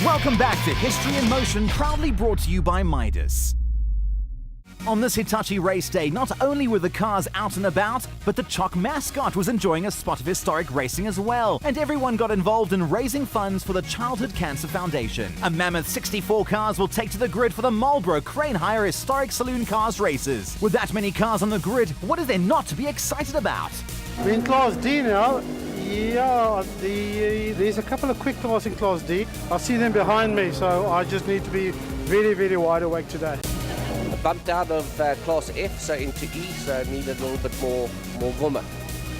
Welcome back to History in Motion, proudly brought to you by Midas. On this Hitachi race day, not only were the cars out and about, but the Choc mascot was enjoying a spot of historic racing as well, and everyone got involved in raising funds for the Childhood Cancer Foundation. A mammoth 64 cars will take to the grid for the Marlboro Crane Hire Historic Saloon Cars races. With that many cars on the grid, what is there not to be excited about? We're in Class D now. Yeah, there's a couple of quick cars in Class D. I see them behind me, so I just need to be very, very wide awake today. I bumped out of Class F, so into E, so I needed a little bit more gummer.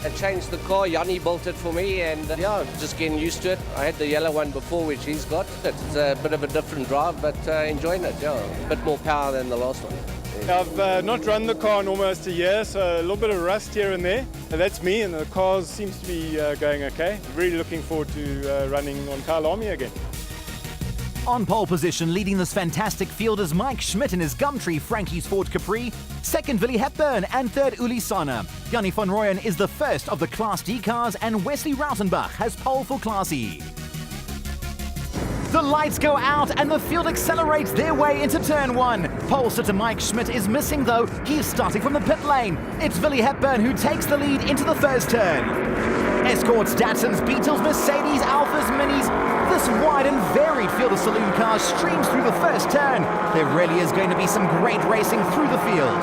I changed the car, Yanni built it for me, and yeah, just getting used to it. I had the yellow one before, which he's got. It's a bit of a different drive, but enjoying it, yeah. A bit more power than the last one. I've not run the car in almost a year, so a little bit of rust here and there. And that's me, and the car seems to be going okay. Really looking forward to running on Kyalami again. On pole position, leading this fantastic field is Mike Schmidt in his Gumtree Frankie's Ford Capri, second Willie Hepburn, and third Uli Sonne. Jannie van Rooyen is the first of the Class D cars, and Wesley Rautenbach has pole for Class E. The lights go out and the field accelerates their way into turn one. Pole sitter Mike Schmidt is missing though. He's starting from the pit lane. It's Willie Hepburn who takes the lead into the first turn. Escorts, Datsuns, Beetles, Mercedes, Alphas, Minis. This wide and varied field of saloon cars streams through the first turn. There really is going to be some great racing through the field.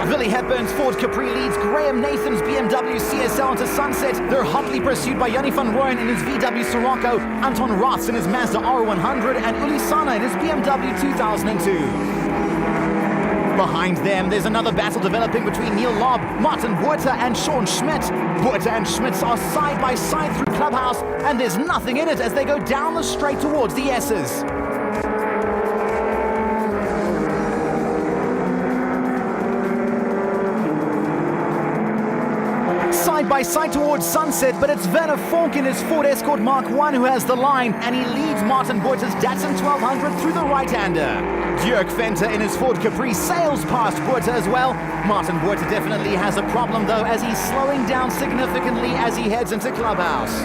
Willie Hepburn's Ford Capri leads Graham Nathan's BMW CSL into Sunset. They're hotly pursued by Jannie van Rooyen in his VW Sirocco, Anton Roths in his Mazda R100, and Uli Sonne in his BMW 2002. Behind them, there's another battle developing between Neil Lobb, Martin Buerta, and Sean Schmidt. Buerta and Schmidt are side by side through Clubhouse, and there's nothing in it as they go down the straight towards the S's. Side by side towards Sunset, but it's Werner Fonk in his Ford Escort Mark I who has the line, and he leads Martin Buerta's Datsun 1200 through the right-hander. Dirk Venter in his Ford Capri sails past Buerta as well. Martin Buerta definitely has a problem though, as he's slowing down significantly as he heads into Clubhouse.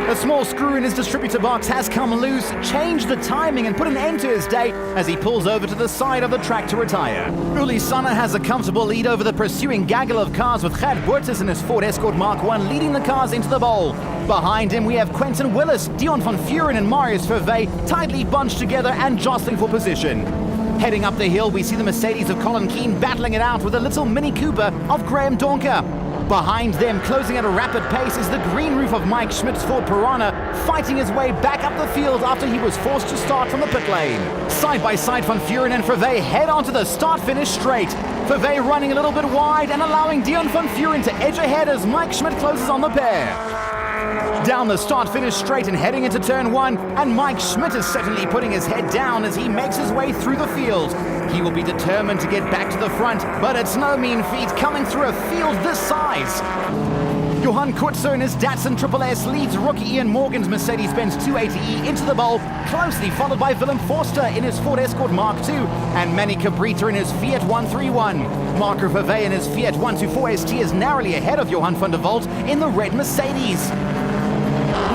A small screw in his distributor box has come loose, changed the timing and put an end to his day as he pulls over to the side of the track to retire. Uli Sonne has a comfortable lead over the pursuing gaggle of cars with Gert Buertas in his Ford Escort Mark I leading the cars into the bowl. Behind him we have Quentin Willis, Dion van Vuren and Marius Verwey tightly bunched together and jostling for position. Heading up the hill we see the Mercedes of Colin Keane battling it out with a little Mini Cooper of Graham Donker. Behind them, closing at a rapid pace, is the green roof of Mike Schmidt's Ford Piranha, fighting his way back up the field after he was forced to start from the pit lane. Side by side, Van Vuren and Verwey head onto the start-finish straight. Verwey running a little bit wide and allowing Dion van Vuren to edge ahead as Mike Schmidt closes on the pair. Down the start-finish straight and heading into turn one, and Mike Schmidt is certainly putting his head down as he makes his way through the field. He will be determined to get back to the front, but it's no mean feat coming through a field this size. Johan Kurzer in his Datsun Triple S leads rookie Ian Morgan's Mercedes-Benz 280e into the bowl, closely followed by Willem Forster in his Ford Escort Mark II and Manny Cabrita in his Fiat 131. Marco Verwey in his Fiat 124 ST is narrowly ahead of Johan van der Walt in the red Mercedes.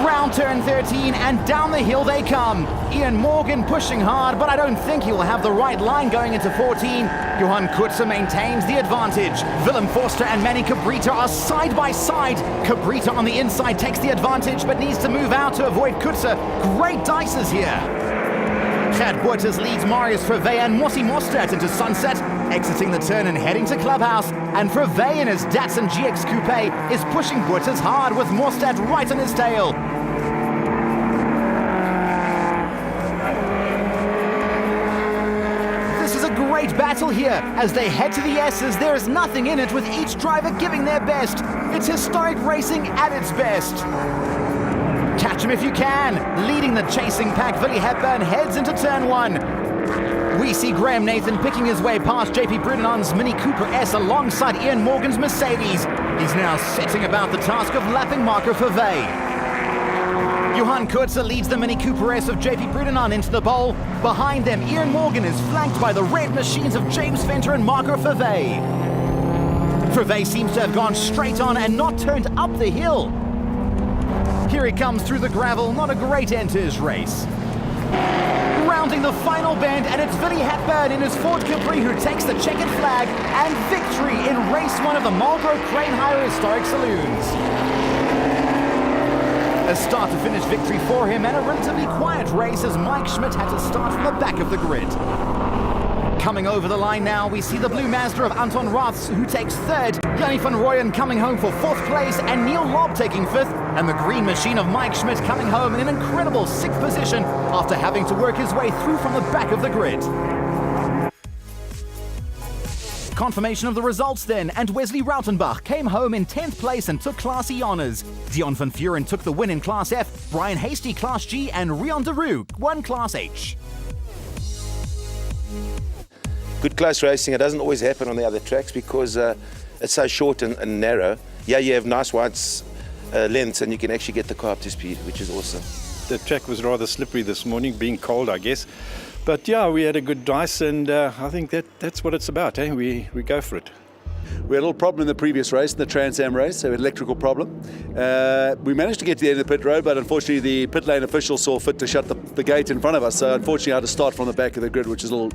Round turn 13 and down the hill they come. Ian Morgan pushing hard, but I don't think he will have the right line going into 14. Johan Kurzer maintains the advantage. Willem Forster and Manny Cabrita are side by side. Cabrita on the inside takes the advantage, but needs to move out to avoid Kurzer. Great dices here. Gert Buertas leads Marius Verwey and Mossi Mostert into Sunset, exiting the turn and heading to Clubhouse, and Verwey in his Datsun GX Coupe is pushing Buertas hard with Mostert right on his tail. This is a great battle here. As they head to the S's, there is nothing in it with each driver giving their best. It's historic racing at its best. Catch him if you can. Leading the chasing pack, Willie Hepburn heads into turn one. We see Graham Nathan picking his way past JP Brudenon's Mini Cooper S alongside Ian Morgan's Mercedes. He's now setting about the task of lapping Marco Verwey. Johan Kurzer leads the Mini Cooper S of JP Brudenon into the bowl. Behind them, Ian Morgan is flanked by the red machines of James Venter and Marco Verwey. Furvet seems to have gone straight on and not turned up the hill. Here he comes through the gravel, not a great end to his race. Rounding the final bend, and it's Willie Hepburn in his Ford Capri who takes the checkered flag and victory in race 1 of the Marlborough Crane Hire Historic Saloons. A start-to-finish victory for him and a relatively quiet race as Mike Schmidt had to start from the back of the grid. Coming over the line now, we see the blue Mazda of Anton Roths, who takes 3rd, Jannie van Rooyen coming home for 4th place, and Neil Lobb taking 5th, and the green machine of Mike Schmidt coming home in an incredible 6th position after having to work his way through from the back of the grid. Confirmation of the results then, and Wesley Rautenbach came home in 10th place and took Class E honours. Dion van Vuren took the win in Class F, Brian Hasty Class G, and Rion de Roux won Class H. Good close racing. It doesn't always happen on the other tracks because it's so short and narrow. Yeah, you have nice wide lengths and you can actually get the car up to speed, which is awesome. The track was rather slippery this morning, being cold, I guess. But yeah, we had a good dice, and I think that's what it's about. We go for it. We had a little problem in the previous race, in the Trans Am race, so we had an electrical problem. We managed to get to the end of the pit road, but unfortunately the pit lane official saw fit to shut the gate in front of us. So unfortunately I had to start from the back of the grid, which is a little,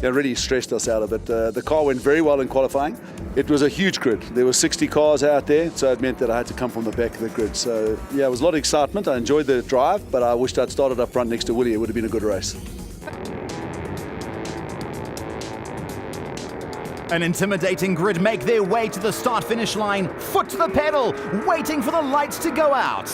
really stressed us out a bit. The car went very well in qualifying. It was a huge grid. There were 60 cars out there, so it meant that I had to come from the back of the grid. So yeah, it was a lot of excitement. I enjoyed the drive, but I wished I'd started up front next to Willie. It would have been a good race. An intimidating grid make their way to the start-finish line, foot to the pedal, waiting for the lights to go out.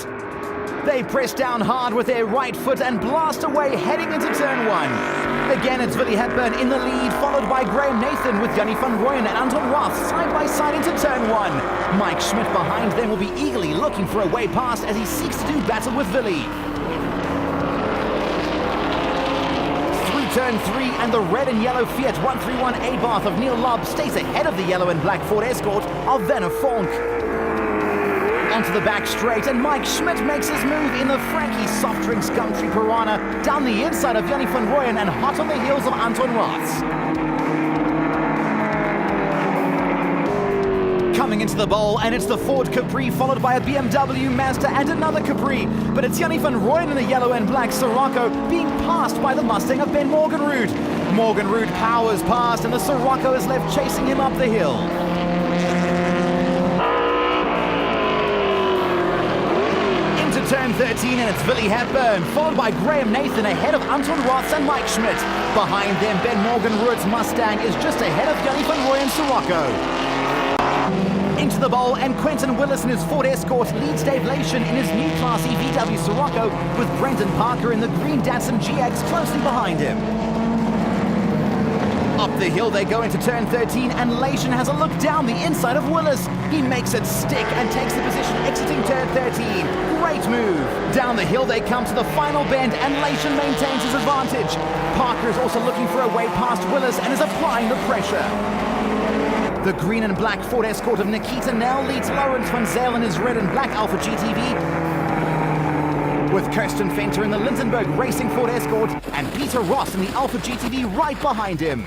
They press down hard with their right foot and blast away, heading into turn 1. Again, it's Willie Hepburn in the lead, followed by Graham Nathan with Jannie van Rooyen and Anton Roth side by side into turn 1. Mike Schmidt behind them will be eagerly looking for a way past as he seeks to do battle with Willie. Turn 3 and the red and yellow Fiat 131 Abarth of Neil Lobb stays ahead of the yellow and black Ford Escort of Werner Fonk. Onto the back straight and Mike Schmidt makes his move in the Frankie Soft Drinks Gumtree Piranha down the inside of Jannie van Rooyen and hot on the heels of Anton Roths. Coming into the bowl, and it's the Ford Capri followed by a BMW, Mazda and another Capri. But it's Jannie van Rooyen in the yellow and black Sirocco being passed by the Mustang of Ben Morgenrud. Morgenrud powers past and the Sirocco is left chasing him up the hill. Into turn 13 and it's Willie Hepburn, followed by Graham Nathan ahead of Anton Roths and Mike Schmidt. Behind them, Ben Morgenrud's Mustang is just ahead of Jannie van Rooyen's Sirocco. Into the bowl, and Quentin Willis in his Ford Escort leads Dave Lation in his new Class E VW Sirocco, with Brendan Parker in the green Datsun GX closely behind him. Up the hill they go into turn 13, and Lation has a look down the inside of Willis. He makes it stick and takes the position exiting turn 13. Great move. Down the hill they come to the final bend, and Lation maintains his advantage. Parker is also looking for a way past Willis and is applying the pressure. The green and black Ford Escort of Nikita Nell leads Lawrence van Zyl in his red and black Alfa GTV, with Kirsten Venter in the Lindenberg Racing Ford Escort and Peter Ross in the Alfa GTV right behind him.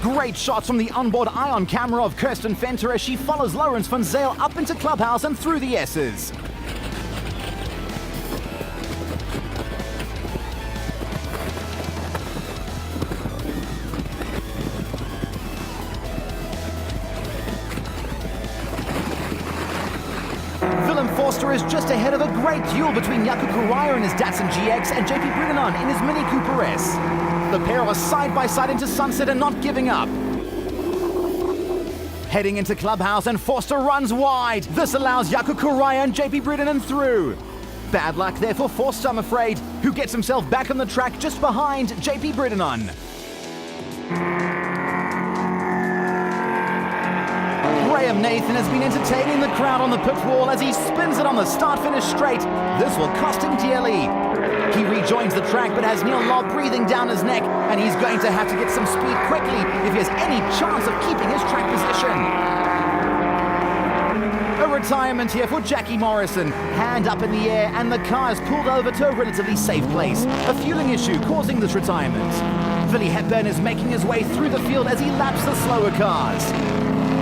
Great shots from the onboard Ion camera of Kirsten Venter as she follows Lawrence van Zyl up into Clubhouse and through the S's. Forster is just ahead of a great duel between Jaco Correia in his Datsun GX and JP Brunenon in his Mini Cooper S. The pair are side by side into sunset and not giving up. Heading into Clubhouse and Forster runs wide. This allows Jaco Correia and JP Brunenon through. Bad luck there for Forster, I'm afraid, who gets himself back on the track just behind JP Brunenon. Graham Nathan has been entertaining the crowd on the pit wall as he spins it on the start-finish straight. This will cost him dearly. He rejoins the track but has Neil Lobb breathing down his neck, and he's going to have to get some speed quickly if he has any chance of keeping his track position. A retirement here for Jackie Morrison. Hand up in the air and the car is pulled over to a relatively safe place. A fueling issue causing this retirement. Billy Hepburn is making his way through the field as he laps the slower cars.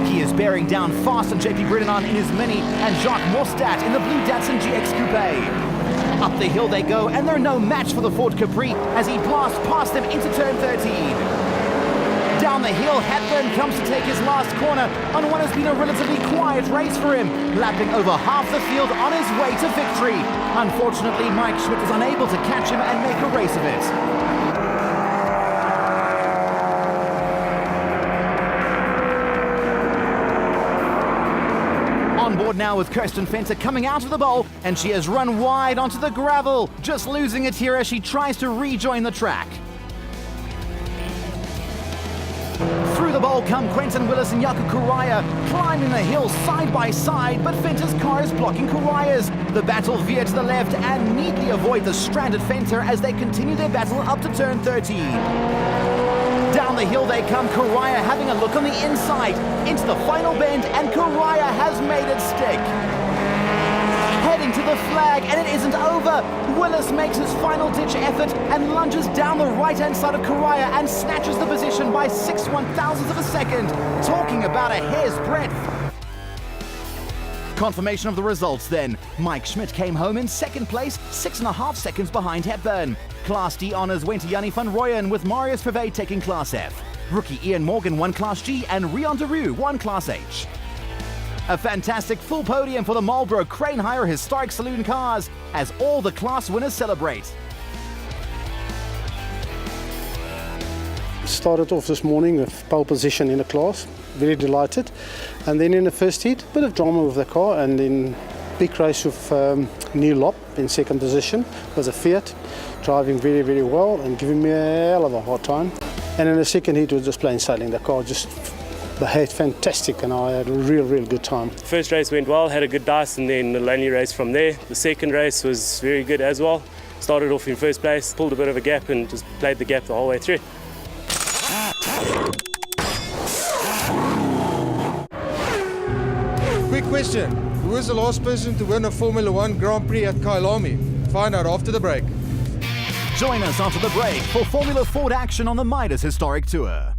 He is bearing down fast on JP Brennan in his Mini and Jacques Mostat in the blue Datsun GX Coupe. Up the hill they go, and they're no match for the Ford Capri as he blasts past them into turn 13. Down the hill, Hepburn comes to take his last corner on what has been a relatively quiet race for him, lapping over half the field on his way to victory. Unfortunately, Mike Schmidt was unable to catch him and make a race of it. On board now with Kirsten Fenter coming out of the bowl, and she has run wide onto the gravel, just losing it here as she tries to rejoin the track. Through the bowl come Quentin Willis and Jaco Correia, climbing the hill side by side, but Fenter's car is blocking Correia's. The battle veer to the left and neatly avoid the stranded Fenter as they continue their battle up to turn 13. Down the hill they come, Correia having a look on the inside, into the final bend, and Correia has made it stick. Heading to the flag, and it isn't over. Willis makes his final ditch effort and lunges down the right-hand side of Correia and snatches the position by 6/1000ths of a second. Talking about a hair's breadth. Confirmation of the results then. Mike Schmidt came home in second place, 6.5 seconds behind Hepburn. Class D honours went to Yanni van Rooyen, with Marius Verwey taking Class F. Rookie Ian Morgan won Class G and Rion de Roo won Class H. A fantastic full podium for the Marlboro Crane Hire Historic Saloon cars as all the class winners celebrate. Started off this morning with pole position in the class, very delighted. And then in the first heat, bit of drama with the car, and then big race with Neil Lopp in second position. Was a Fiat, driving very, very well and giving me a hell of a hard time. And in the second heat, was just plain sailing. The car just behaved fantastic, and I had a real good time. The first race went well, had a good dice, and then the lonely race from there. The second race was very good as well. Started off in first place, pulled a bit of a gap and just played the gap the whole way through. Quick question, who was the last person to win a Formula 1 Grand Prix at Kyalami? Find out after the break. Join us after the break for Formula Ford action on the Midas Historic Tour.